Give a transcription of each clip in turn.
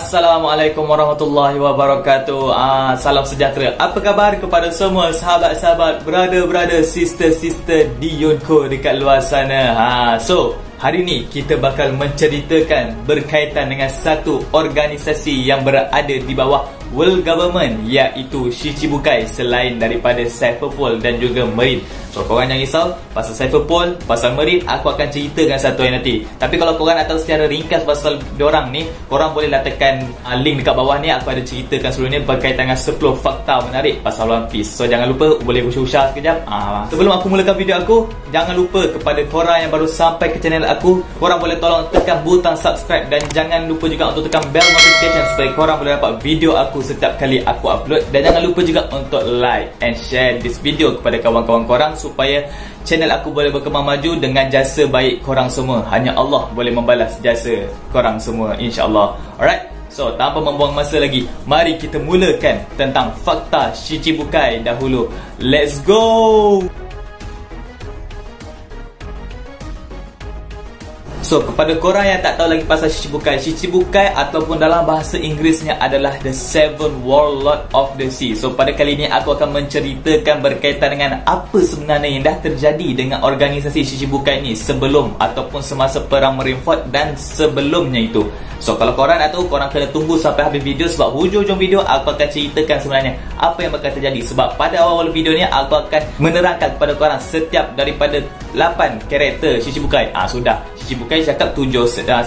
Assalamualaikum warahmatullahi wabarakatuh. Salam sejahtera. Apa khabar kepada semua sahabat-sahabat, brother-brother, sister-sister di Yonko dekat luar sana. So, hari ni kita bakal menceritakan berkaitan dengan satu organisasi yang berada di bawah World Government, iaitu Shichibukai, selain daripada Cypherpol dan juga Marine. So, korang jangan risau pasal Cypherpol, pasal Marine, aku akan ceritakan satu hari nanti. Tapi kalau korang nak tahu secara ringkas pasal diorang ni, korang bolehlah tekan link dekat bawah ni. Aku ada ceritakan sebelum ni berkaitan dengan 10 fakta menarik pasal One Piece. So, jangan lupa, boleh usah sekejap. Sebelum aku mulakan video aku, jangan lupa kepada korang yang baru sampai ke channel aku, korang boleh tolong tekan butang subscribe dan jangan lupa juga untuk tekan bell notification supaya korang boleh dapat video aku setiap kali aku upload. Dan jangan lupa juga untuk like and share this video kepada kawan-kawan korang supaya channel aku boleh berkembang maju dengan jasa baik korang semua. Hanya Allah boleh membalas jasa korang semua, insya-Allah. Alright, so tanpa membuang masa lagi, mari kita mulakan tentang fakta Shichibukai dahulu. Let's go. So, kepada korang yang tak tahu lagi pasal Shichibukai ataupun dalam bahasa Inggerisnya adalah The Seven Warlord of the Sea. So, pada kali ini aku akan menceritakan berkaitan dengan apa sebenarnya yang dah terjadi dengan organisasi Shichibukai ni sebelum ataupun semasa Perang Marineford dan sebelumnya itu. So, kalau korang nak tahu, korang kena tunggu sampai habis video, sebab hujung-hujung video aku akan ceritakan sebenarnya apa yang bakal terjadi. Sebab pada awal video ni aku akan menerangkan kepada korang setiap daripada 8 karakter Shichibukai. Sudah, Shichibukai cakap 7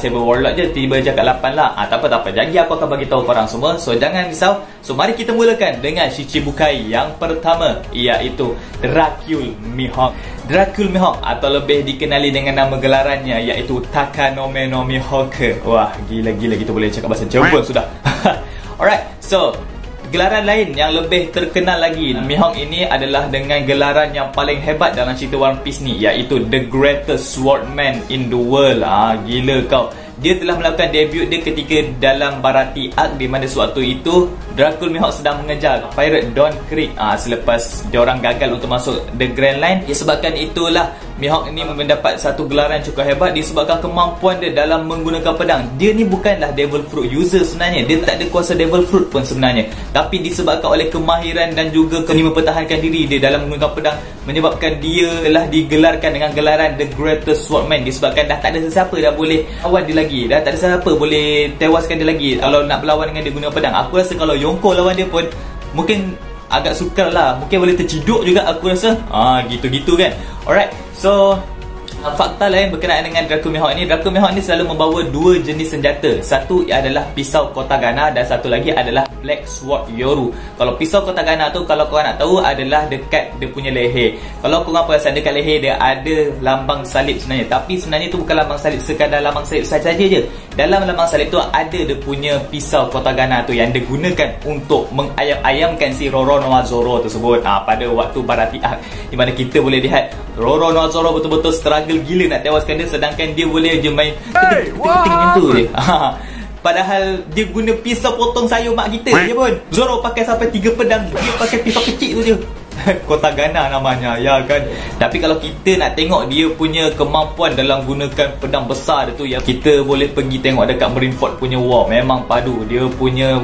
Warlord je, tiba cakap 8 lah. Tak apa. Jadi aku akan bagi tahu korang semua. So, jangan risau. So, mari kita mulakan dengan Shichibukai yang pertama, iaitu Dracul Mihawk. Dracul Mihawk atau lebih dikenali dengan nama gelarannya iaitu Takanome no Mihawk. Wah, gila kita boleh cakap bahasa Jepun sudah. Alright, so gelaran lain yang lebih terkenal lagi Mihawk ini adalah dengan gelaran yang paling hebat dalam cerita One Piece ni, iaitu The Greatest Swordman in the World. Gila kau. Dia telah melakukan debut dia ketika dalam Baratie Arc, di mana sewaktu itu Dracul Mihawk sedang mengejar Pirate Dawn Creek selepas diorang gagal untuk masuk The Grand Line. Disebabkan itulah Mihawk ini mendapat satu gelaran cukup hebat disebabkan kemampuan dia dalam menggunakan pedang. Dia ni bukanlah Devil Fruit user sebenarnya. Dia tak ada kuasa Devil Fruit pun sebenarnya. Tapi disebabkan oleh kemahiran dan juga kena mempertahankan diri dia dalam menggunakan pedang, menyebabkan dia telah digelarkan dengan gelaran The Greatest Swordman. Disebabkan dah tak ada sesiapa dah boleh lawan dia lagi. Dah tak ada siapa boleh tewaskan dia lagi kalau nak berlawan dengan dia guna pedang. Aku rasa kalau Yonko lawan dia pun mungkin agak sukar lah. Mungkin boleh terciduk juga aku rasa. Gitu-gitu kan. Alright, so fakta lain berkenaan dengan Dracul Mihawk ni. Dracul Mihawk ni selalu membawa 2 jenis senjata. Satu adalah pisau Kotagana dan satu lagi adalah Black Sword Yoru. Kalau pisau Kotagana tu, kalau korang nak tahu, adalah dekat dia punya leher. Kalau korang perasan dekat leher dia ada lambang salib sebenarnya. Tapi sebenarnya tu bukan lambang salib sekadar lambang salib saja je. Dalam lambang salib tu ada dia punya pisau Kotagana tu yang digunakan untuk mengayam-ayamkan si Roronoa Zoro tersebut pada waktu Baratie Arc, di mana kita boleh lihat Roronoa Zoro betul-betul struggle gila nak tewaskan dia, sedangkan dia boleh je main keting-keting macam tu je. Padahal dia guna pisau potong sayur mak kita je pun. Zoro pakai sampai 3 pedang, dia pakai pisau kecil tu je. Kotagana namanya, ya kan. Tapi kalau kita nak tengok dia punya kemampuan dalam gunakan pedang besar dia tu, ya, kita boleh pergi tengok dekat Marineford punya war. Memang padu. Dia punya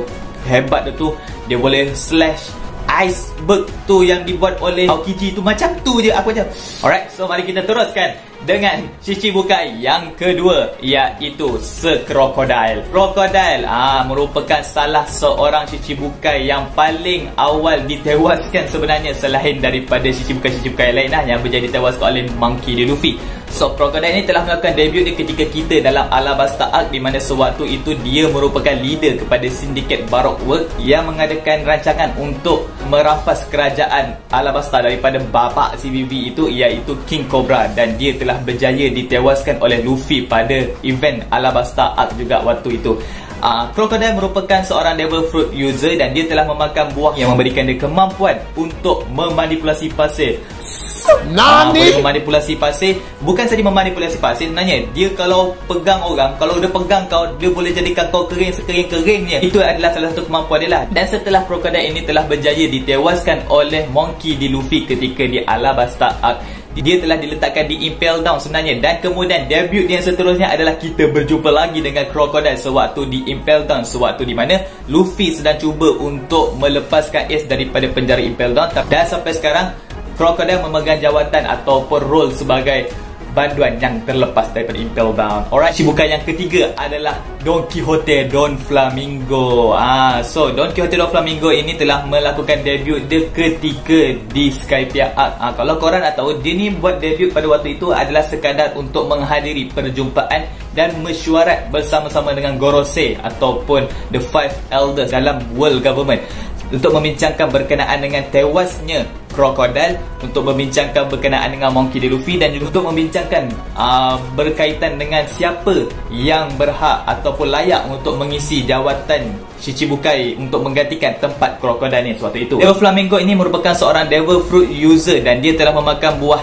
hebat dia tu, dia boleh slash iceberg tu yang dibuat oleh Aokiji tu, macam tu je aku macam. Alright, so mari kita teruskan dengan Shichibukai yang kedua, iaitu Crocodile. Crocodile merupakan salah seorang Shichibukai yang paling awal ditewaskan sebenarnya, selain daripada Shichibukai lain yang menjadi ditewaskan oleh Monkey D. Luffy. So, Crocodile ni telah melakukan debut dia ketika kita dalam Alabasta Arc, di mana sewaktu itu dia merupakan leader kepada sindiket Baroque Works yang mengadakan rancangan untuk merampas kerajaan Alabasta daripada bapa CBV itu, iaitu King Cobra, dan dia telah berjaya ditewaskan oleh Luffy pada event Alabasta Arc juga waktu itu. Crocodile merupakan seorang Devil Fruit user dan dia telah memakan buah yang memberikan dia kemampuan untuk memanipulasi pasir. Boleh memanipulasi pasir. Bukan saja memanipulasi pasir, sebenarnya dia kalau pegang orang, kalau dia pegang kau, dia boleh jadikan kau kering sekering-keringnya. Itu adalah salah satu kemampuan dia lah. Dan setelah Crocodile ini telah berjaya ditewaskan oleh Monkey D. Luffy ketika di Alabasta Arc, dia telah diletakkan di Impel Down sebenarnya. Dan kemudian debut yang seterusnya adalah kita berjumpa lagi dengan Crocodile sewaktu di Impel Down, sewaktu di mana Luffy sedang cuba untuk melepaskan Ace daripada penjara Impel Down. Dan sampai sekarang Crocodile memegang jawatan ataupun role sebagai banduan yang terlepas daripada Impel Down. Alright, Shichibukai yang ketiga adalah Don Quixote Don Flamingo. So Don Quixote Don Flamingo ini telah melakukan debut dia ketika di Skypiea Arc. Kalau korang nak tahu, dia ni buat debut pada waktu itu adalah sekadar untuk menghadiri perjumpaan dan mesyuarat bersama-sama dengan Gorosei ataupun The Five Elders dalam World Government untuk membincangkan berkenaan dengan tewasnya Crocodile, untuk membincangkan berkenaan dengan Monkey D. Luffy, dan juga untuk membincangkan berkaitan dengan siapa yang berhak ataupun layak untuk mengisi jawatan Shichibukai untuk menggantikan tempat Crocodile ni suatu itu. Devil Flamingo ini merupakan seorang Devil Fruit user dan dia telah memakan buah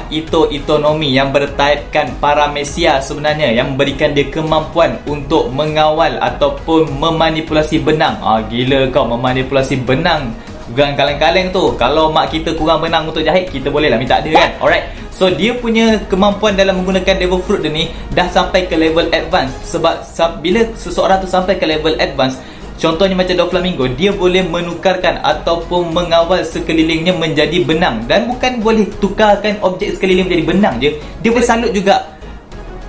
Itonomi yang bertaipkan Paramecia sebenarnya, yang memberikan dia kemampuan untuk mengawal ataupun memanipulasi benang. Gila kau, memanipulasi benang. Bukan kaleng-kaleng tu. Kalau mak kita kurang benang untuk jahit, kita boleh lah minta dia kan. Alright. So dia punya kemampuan dalam menggunakan Devil Fruit dia ni dah sampai ke level advance. Sebab bila seseorang tu sampai ke level advance, contohnya macam Don Flamingo, dia boleh menukarkan ataupun mengawal sekelilingnya menjadi benang. Dan bukan boleh tukarkan objek sekeliling menjadi benang je, dia boleh salut juga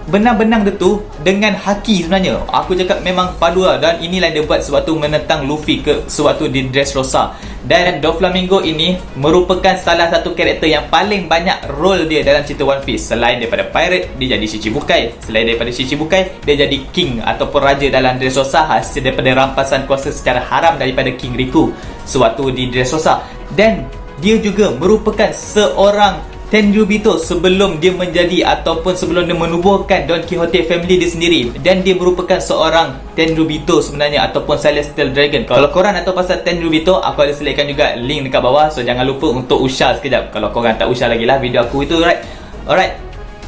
benang-benang dia tu dengan haki sebenarnya. Aku cakap memang padu lah. Dan inilah dia buat sewaktu menentang Luffy ke sewaktu di Dressrosa. Dan Don Flamingo ini merupakan salah satu karakter yang paling banyak role dia dalam cerita One Piece. Selain daripada pirate, dia jadi Shichibukai. Selain daripada Shichibukai, dia jadi king ataupun raja dalam Dressrosa hasil daripada rampasan kuasa secara haram daripada King Riku sewaktu di Dressrosa. Dan dia juga merupakan seorang Tenryubito sebelum dia menjadi ataupun sebelum dia menubuhkan Don Quixote family dia sendiri. Dan dia merupakan seorang Tenryubito sebenarnya ataupun Celestial Dragon. Kalau korang nak tahu pasal Tenryubito, aku ada selitkan juga link dekat bawah. So jangan lupa untuk ushare sekejap. Kalau korang tak ushare lagi lah video aku itu, right? Alright.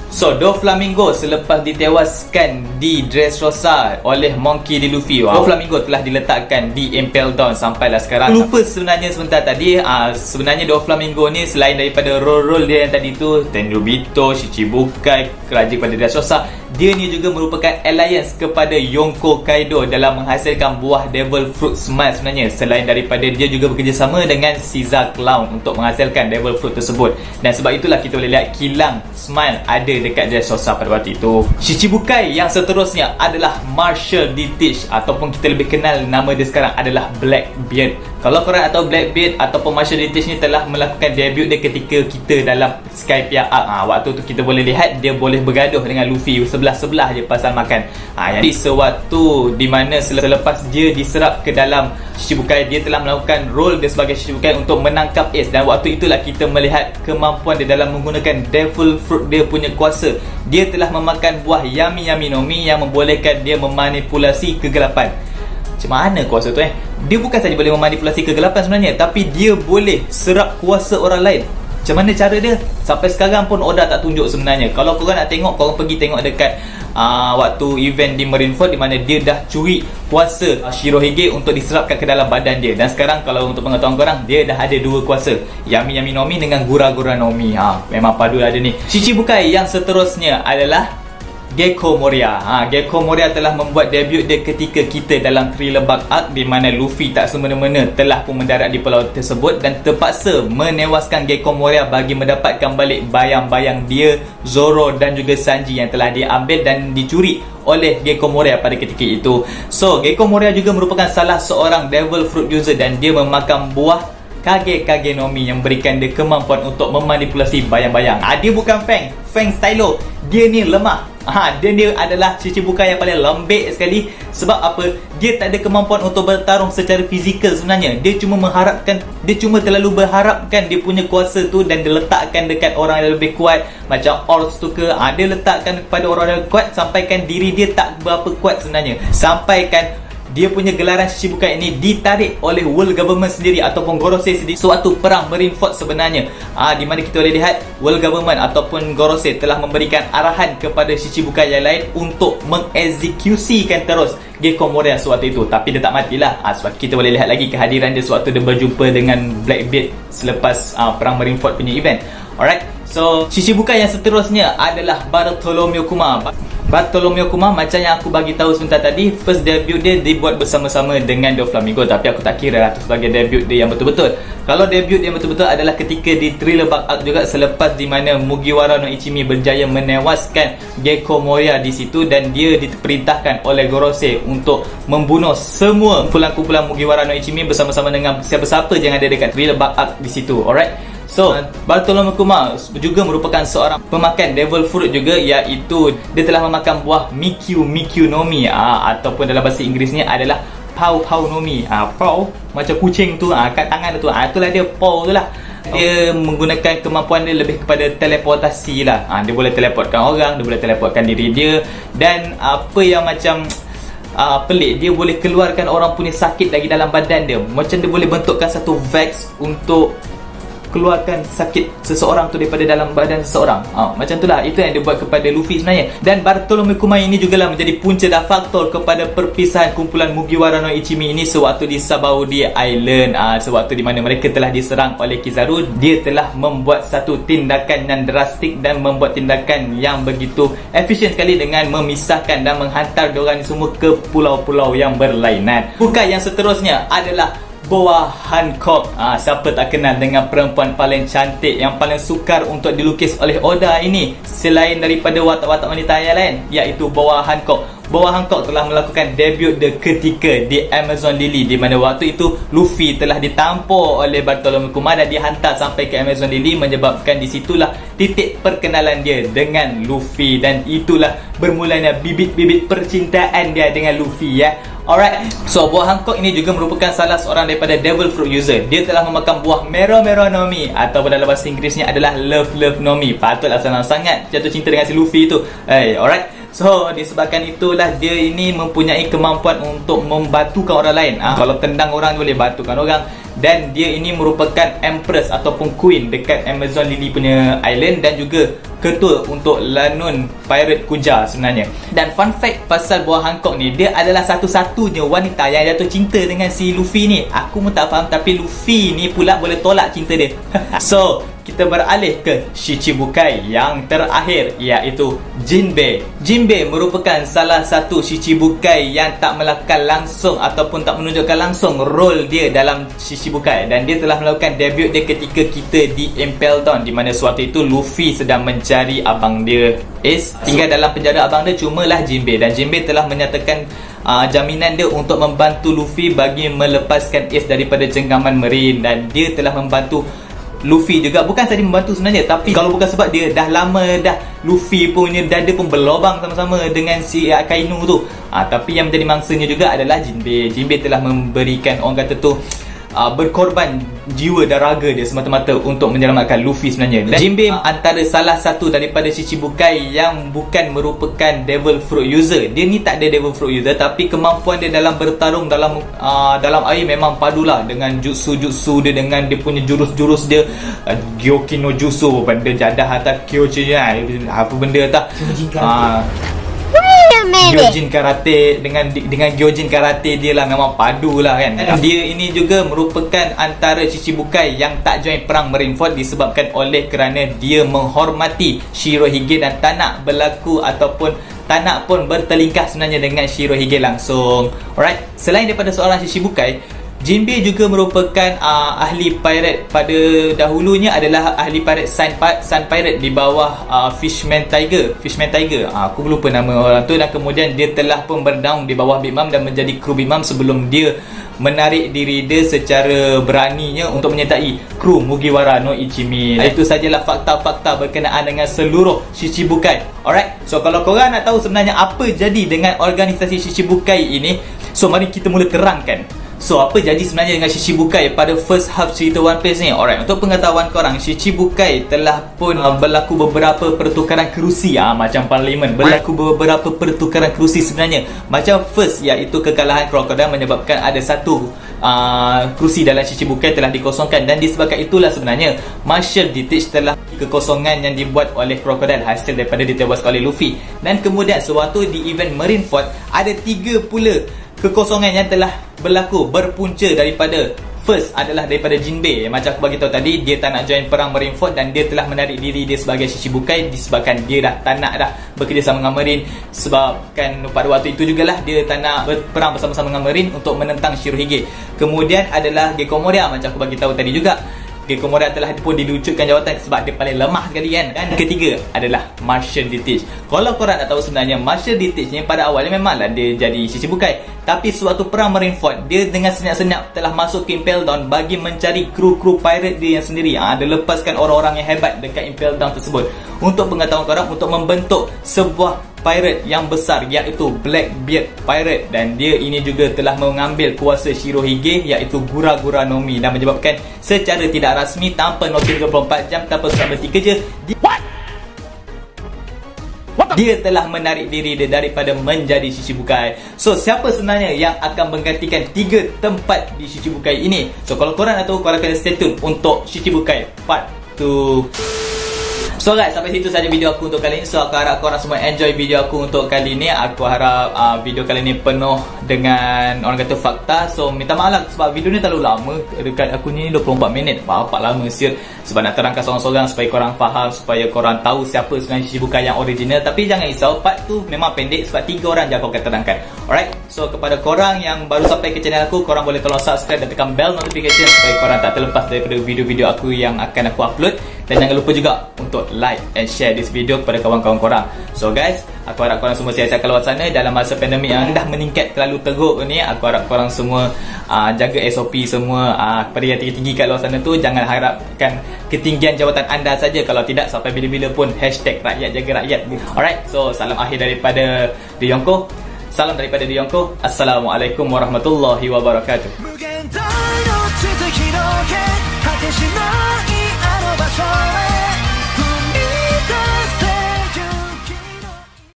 So Don Flamingo selepas ditewaskan di Dressrosa oleh Monkey D. Luffy, Don Flamingo telah diletakkan di Impel Down sampailah sekarang. Lupa sebenarnya sebentar tadi, sebenarnya Don Flamingo ni selain daripada role-role dia yang tadi tu, Tenryubito, Shichibukai, Raja pada Dressrosa, dia ni juga merupakan alliance kepada Yonko Kaido dalam menghasilkan buah Devil Fruit Smile sebenarnya. Selain daripada dia juga bekerjasama dengan Caesar Clown untuk menghasilkan Devil Fruit tersebut. Dan sebab itulah kita boleh lihat kilang Smile ada dekat Dressrosa pada waktu itu. Shichibukai yang seterusnya adalah Marshall D. Teach ataupun kita lebih kenal nama dia sekarang adalah Blackbeard. Kalau korang nak tahu, Blackbeard ataupun Marshall D. Teach ni telah melakukan debut dia ketika kita dalam Skypiea Arc. Waktu tu kita boleh lihat dia boleh bergaduh dengan Luffy sebelah-sebelah je pasal makan. Jadi sewaktu di mana selepas dia diserap ke dalam Shichibukai, dia telah melakukan role dia sebagai Shichibukai untuk menangkap Ace. Dan waktu itulah kita melihat kemampuan dia dalam menggunakan Devil Fruit dia punya kuasa. Dia telah memakan buah Yami Yami no Mi yang membolehkan dia memanipulasi kegelapan. Macam mana kuasa tu Dia bukan saja boleh memanipulasi kegelapan sebenarnya, tapi dia boleh serap kuasa orang lain. Macam mana cara dia? Sampai sekarang pun Oda tak tunjuk sebenarnya. Kalau korang nak tengok, korang pergi tengok dekat waktu event di Marineford di mana dia dah curi kuasa Shirohige untuk diserapkan ke dalam badan dia. Dan sekarang kalau untuk pengetahuan korang, dia dah ada dua kuasa, Yami Yami no Mi dengan Gura Gura no Mi. Memang padu lah dia ni. Shichibukai yang seterusnya adalah Gecko Moria. Gecko Moria telah membuat debut dia ketika kita dalam Thriller Bark Arc, di mana Luffy tak semena-mena telah pun mendarat di pulau tersebut dan terpaksa menewaskan Gecko Moria bagi mendapatkan balik bayang-bayang dia, Zoro dan juga Sanji yang telah diambil dan dicuri oleh Gecko Moria pada ketika itu. So Gecko Moria juga merupakan salah seorang Devil Fruit user dan dia memakan buah Kage Kage no Mi yang berikan dia kemampuan untuk memanipulasi bayang-bayang. Dia bukan Fang Stylo. Dia ni lemah. Dia adalah Shichibukai yang paling lembek sekali. Sebab apa? Dia tak ada kemampuan untuk bertarung secara fizikal sebenarnya. Dia cuma terlalu berharapkan dia punya kuasa tu dan dia letakkan dekat orang yang lebih kuat. Macam Ors tu ke, dia letakkan kepada orang yang kuat sampaikan diri dia tak berapa kuat sebenarnya. Sampaikan dia punya gelaran Shichibukai ini ditarik oleh World Government sendiri ataupun Gorosei sendiri sewaktu perang Marineford sebenarnya. Di mana kita boleh lihat World Government ataupun Gorosei telah memberikan arahan kepada Shichibukai yang lain untuk mengeksekusikan terus Gecko Moria sewaktu itu. Tapi dia tak matilah. Sebab kita boleh lihat lagi kehadiran dia sewaktu dia berjumpa dengan Blackbeard selepas perang Marineford punya event. Alright, so Shichibukai yang seterusnya adalah Bartholomew Kuma. Bartholomew Kuma, macam yang aku bagi tahu sebentar tadi, first debut dia dibuat bersama-sama dengan Doflamingo, tapi aku tak kira lah tu sebagai debut dia yang betul-betul. Kalau debut dia betul-betul adalah ketika di Thriller Bark Arc juga, selepas di mana Mugiwara no Ichimi berjaya menewaskan Gekko Moria di situ, dan dia diperintahkan oleh Gorosei untuk membunuh semua kumpulan-kumpulan Mugiwara no Ichimi bersama-sama dengan siapa-siapa yang ada dekat Thriller Bark Arc di situ. Alright, so Bartholomew Kuma juga merupakan seorang pemakan devil fruit juga, iaitu dia telah memakan buah Mikyu no Mi, ataupun dalam bahasa Inggerisnya adalah Pau no Mi. Pau macam kucing tu, kat tangan tu, itulah dia Pau tu lah. Dia menggunakan kemampuan dia lebih kepada teleportasi lah. Dia boleh teleportkan orang, dia boleh teleportkan diri dia, dan apa yang macam pelik, dia boleh keluarkan orang punya sakit lagi dalam badan dia. Macam dia boleh bentukkan satu Vex untuk keluarkan sakit seseorang tu daripada dalam badan seseorang. Macam itulah, itu yang dia buat kepada Luffy sebenarnya. Dan Bartholomew Kuma ini jugalah menjadi punca dan faktor kepada perpisahan kumpulan Mugiwara no Ichimi ini sewaktu di Sabaody Island. Sewaktu di mana mereka telah diserang oleh Kizaru, dia telah membuat satu tindakan yang drastik dan membuat tindakan yang begitu efisien sekali dengan memisahkan dan menghantar diorang semua ke pulau-pulau yang berlainan. Bukan yang seterusnya adalah Boa Hancock. Siapa tak kenal dengan perempuan paling cantik yang paling sukar untuk dilukis oleh Oda ini, selain daripada watak-watak wanita yang lain, iaitu Boa Hancock. Boa Hancock telah melakukan debut dia ketika di Amazon Lily, di mana waktu itu Luffy telah ditampur oleh Bartholomew Kuma dan dihantar sampai ke Amazon Lily, menyebabkan di situlah titik perkenalan dia dengan Luffy, dan itulah bermulanya bibit-bibit percintaan dia dengan Luffy, ya. Alright, so Boa Hancock ini juga merupakan salah seorang daripada devil fruit user. Dia telah memakan buah Mero no Mi, atau dalam bahasa Inggerisnya adalah Love no Mi. Patutlah senang sangat jatuh cinta dengan si Luffy tu. Alright, so disebabkan itulah dia ini mempunyai kemampuan untuk membatukan orang lain. Kalau tendang orang boleh batukan orang. Dan dia ini merupakan Empress ataupun Queen dekat Amazon Lily punya island, dan juga ketua untuk Lanun Pirate Kuja sebenarnya. Dan fun fact pasal Boa Hancock ni, dia adalah satu-satunya wanita yang jatuh cinta dengan si Luffy ni. Aku pun tak faham, tapi Luffy ni pula boleh tolak cinta dia. So kita beralih ke Shichibukai yang terakhir, iaitu Jinbei. Jinbei merupakan salah satu Shichibukai yang tak melakukan langsung ataupun tak menunjukkan langsung role dia dalam Shichibukai, dan dia telah melakukan debut dia ketika kita di Impel Down, di mana suatu itu Luffy sedang mencari abang dia Ace. Tinggal dalam penjara abang dia cumalah Jinbei, dan Jinbei telah menyatakan jaminan dia untuk membantu Luffy bagi melepaskan Ace daripada cengkaman Marine, dan dia telah membantu Luffy juga. Bukan saja membantu sebenarnya, tapi kalau bukan sebab dia dah lama dah Luffy punya dada pun berlobang sama-sama dengan si Akainu tu. Tapi yang menjadi mangsanya juga adalah Jinbei. Jinbei telah memberikan, orang kata tu, berkorban jiwa dan raga dia semata-mata untuk menyelamatkan Luffy sebenarnya. Dan Jinbei antara salah satu daripada Shichibukai yang bukan merupakan devil fruit user. Dia ni tak ada devil fruit user, tapi kemampuan dia dalam bertarung dalam air memang padulah dengan jutsu dia, dengan dia punya jurus-jurus dia. Gyokin no Jutsu, benda jadah atau Kyojin, apa benda tak, Gyojin Karate dengan Gyojin Karate dia lah memang padu lah kan. Dia ini juga merupakan antara Shichibukai yang tak join perang Marineford disebabkan oleh kerana dia menghormati Shirohige dan tak nak berlaku ataupun tak nak pun bertelingkah sebenarnya dengan Shirohige langsung. Alright, selain daripada seorang Shichibukai, Jinbei juga merupakan ahli pirate. Pada dahulunya adalah ahli pirate Sun Pirate di bawah Fishman Tiger. Aku lupa nama orang tu. Dan kemudian dia telah pun bernaung di bawah Big Mom dan menjadi kru Big Mom sebelum dia menarik diri dia secara beraninya untuk menyertai kru Mugiwara no Ichimi. Itu sajalah fakta-fakta berkenaan dengan seluruh Shichibukai. Alright, so kalau korang nak tahu sebenarnya apa jadi dengan organisasi Shichibukai ini, so mari kita mula terangkan. So apa jadi sebenarnya dengan Shichibukai pada first half cerita One Piece ni? Alright, untuk pengetahuan korang, Shichibukai telah pun berlaku beberapa pertukaran kerusi, macam Parliament. Berlaku beberapa pertukaran kerusi sebenarnya. Macam first, iaitu kekalahan Crocodile menyebabkan ada satu kerusi dalam Shichibukai telah dikosongkan. Dan disebabkan itulah sebenarnya Marshall Ditich telah kekosongan yang dibuat oleh Crocodile hasil daripada ditewaskan oleh Luffy. Dan kemudian sewaktu di event Marineford, ada 3 pula kekosongan yang telah berlaku berpunca daripada First adalah daripada Jinbei. Macam aku bagi tahu tadi, dia tak nak join perang Marineford dan dia telah menarik diri dia sebagai Shichibukai disebabkan dia dah tak nak dah bekerjasama dengan Marine, sebabkan pada waktu itu jugalah dia tak nak berperang bersama-sama dengan Marine untuk menentang Shirohige. Kemudian adalah Gekko Moria, macam aku bagi tahu tadi juga. Gekko Moria telah pun dilucutkan jawatan sebab dia paling lemah sekali kan. Dan ketiga adalah Martial Dietrich. Kalau korang nak tahu sebenarnya, Martial Dietrich ni pada awalnya memanglah dia jadi Shichibukai, tapi sewaktu perang Marineford, dia dengan senyap-senyap telah masuk ke Impel Down bagi mencari kru-kru pirate dia yang sendiri. Dia lepaskan orang-orang yang hebat dekat Impel Down tersebut. Untuk pengetahuan korang, untuk membentuk sebuah pirate yang besar, iaitu Blackbeard Pirate. Dan dia ini juga telah mengambil kuasa Shirohige, iaitu Gura-Gura no Mi, dan menyebabkan secara tidak rasmi, tanpa notis 24 jam, tanpa surat berhenti kerja, dia telah menarik diri dia daripada menjadi Shichibukai. So, siapa sebenarnya yang akan menggantikan 3 tempat di Shichibukai ini? So, kalau korang nak tahu, korang kena stay tune untuk Shichibukai Part 2. So guys, sampai situ saja video aku untuk kali ini. So aku harap korang semua enjoy video aku untuk kali ini. Aku harap video kali ini penuh dengan orang kata fakta. So minta maaf lah sebab video ni terlalu lama. Dekat aku ni 24 minit. Apa lama siut. Sebab nak terangkan seorang-seorang supaya korang faham, supaya korang tahu siapa sebenarnya Shichibukai yang original. Tapi jangan risau, part tu memang pendek sebab 3 orang je aku akan terangkan. Alright, so kepada korang yang baru sampai ke channel aku, korang boleh tolong subscribe dan tekan bell notification supaya korang tak terlepas daripada video-video aku yang akan aku upload. Dan jangan lupa juga untuk like and share this video kepada kawan-kawan korang. So guys, aku harap korang semua sihat-sihat kat luar sana. Dalam masa pandemik yang dah meningkat terlalu teruk ni, aku harap korang semua jaga SOP semua. Kepada yang tinggi-tinggi kat luar sana tu, jangan harapkan ketinggian jawatan anda saja. Kalau tidak, sampai bila-bila pun hashtag rakyat jaga rakyat. Alright, so salam akhir daripada Ryonko. Salam daripada Ryonko. Assalamualaikum warahmatullahi wabarakatuh.